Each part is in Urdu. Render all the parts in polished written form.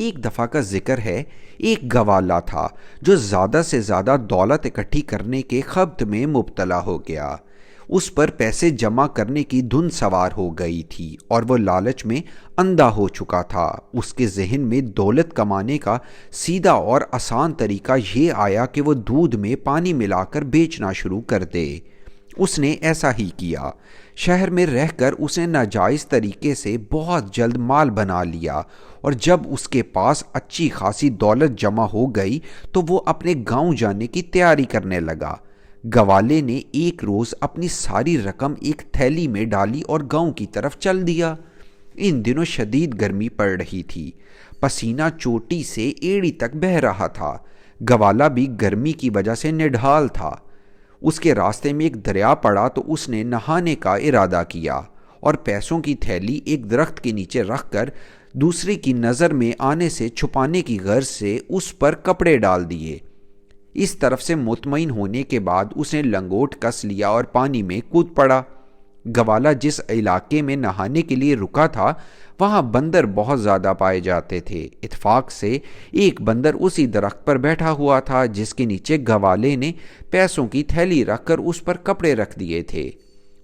ایک دفعہ کا ذکر ہے، ایک گوالا تھا جو زیادہ سے زیادہ دولت اکٹھی کرنے کے خبط میں مبتلا ہو گیا۔ اس پر پیسے جمع کرنے کی دھن سوار ہو گئی تھی اور وہ لالچ میں اندھا ہو چکا تھا۔ اس کے ذہن میں دولت کمانے کا سیدھا اور آسان طریقہ یہ آیا کہ وہ دودھ میں پانی ملا کر بیچنا شروع کر دے۔ اس نے ایسا ہی کیا۔ شہر میں رہ کر اس نے ناجائز طریقے سے بہت جلد مال بنا لیا، اور جب اس کے پاس اچھی خاصی دولت جمع ہو گئی تو وہ اپنے گاؤں جانے کی تیاری کرنے لگا۔ گوالے نے ایک روز اپنی ساری رقم ایک تھیلی میں ڈالی اور گاؤں کی طرف چل دیا۔ ان دنوں شدید گرمی پڑ رہی تھی، پسینہ چوٹی سے ایڑی تک بہہ رہا تھا۔ گوالا بھی گرمی کی وجہ سے نڈھال تھا۔ اس کے راستے میں ایک دریا پڑا تو اس نے نہانے کا ارادہ کیا اور پیسوں کی تھیلی ایک درخت کے نیچے رکھ کر دوسرے کی نظر میں آنے سے چھپانے کی غرض سے اس پر کپڑے ڈال دیے۔ اس طرف سے مطمئن ہونے کے بعد اس نے لنگوٹ کس لیا اور پانی میں کود پڑا۔ گوالا جس علاقے میں نہانے کے لیے رکا تھا وہاں بندر بہت زیادہ پائے جاتے تھے۔ اتفاق سے ایک بندر اسی درخت پر بیٹھا ہوا تھا جس کے نیچے گوالے نے پیسوں کی تھیلی رکھ کر اس پر کپڑے رکھ دیے تھے۔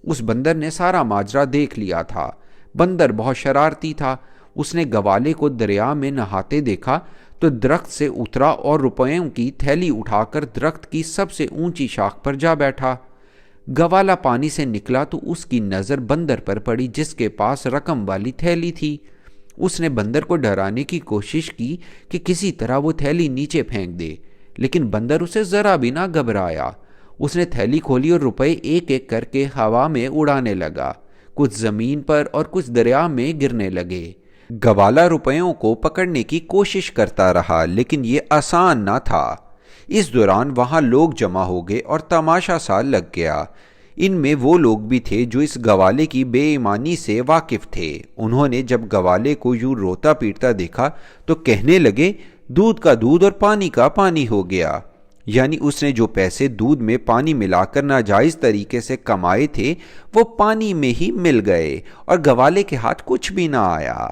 اس بندر نے سارا ماجرا دیکھ لیا تھا۔ بندر بہت شرارتی تھا۔ اس نے گوالے کو دریا میں نہاتے دیکھا تو درخت سے اترا اور روپیوں کی تھیلی اٹھا کر درخت کی سب سے اونچی شاخ پر جا بیٹھا۔ گوالا پانی سے نکلا تو اس کی نظر بندر پر پڑی جس کے پاس رقم والی تھیلی تھی۔ اس نے بندر کو ڈرانے کی کوشش کی کہ کسی طرح وہ تھیلی نیچے پھینک دے، لیکن بندر اسے ذرا بھی نہ گھبرایا۔ اس نے تھیلی کھولی اور روپے ایک ایک کر کے ہوا میں اڑانے لگا۔ کچھ زمین پر اور کچھ دریا میں گرنے لگے۔ گوالا روپیوں کو پکڑنے کی کوشش کرتا رہا لیکن یہ آسان نہ تھا۔ اس دوران وہاں لوگ جمع ہو گئے اور تماشا سا لگ گیا۔ ان میں وہ لوگ بھی تھے جو اس گوالے کی بے ایمانی سے واقف تھے۔ انہوں نے جب گوالے کو یوں روتا پیٹتا دیکھا تو کہنے لگے، دودھ کا دودھ اور پانی کا پانی ہو گیا۔ یعنی اس نے جو پیسے دودھ میں پانی ملا کر ناجائز طریقے سے کمائے تھے وہ پانی میں ہی مل گئے اور گوالے کے ہاتھ کچھ بھی نہ آیا۔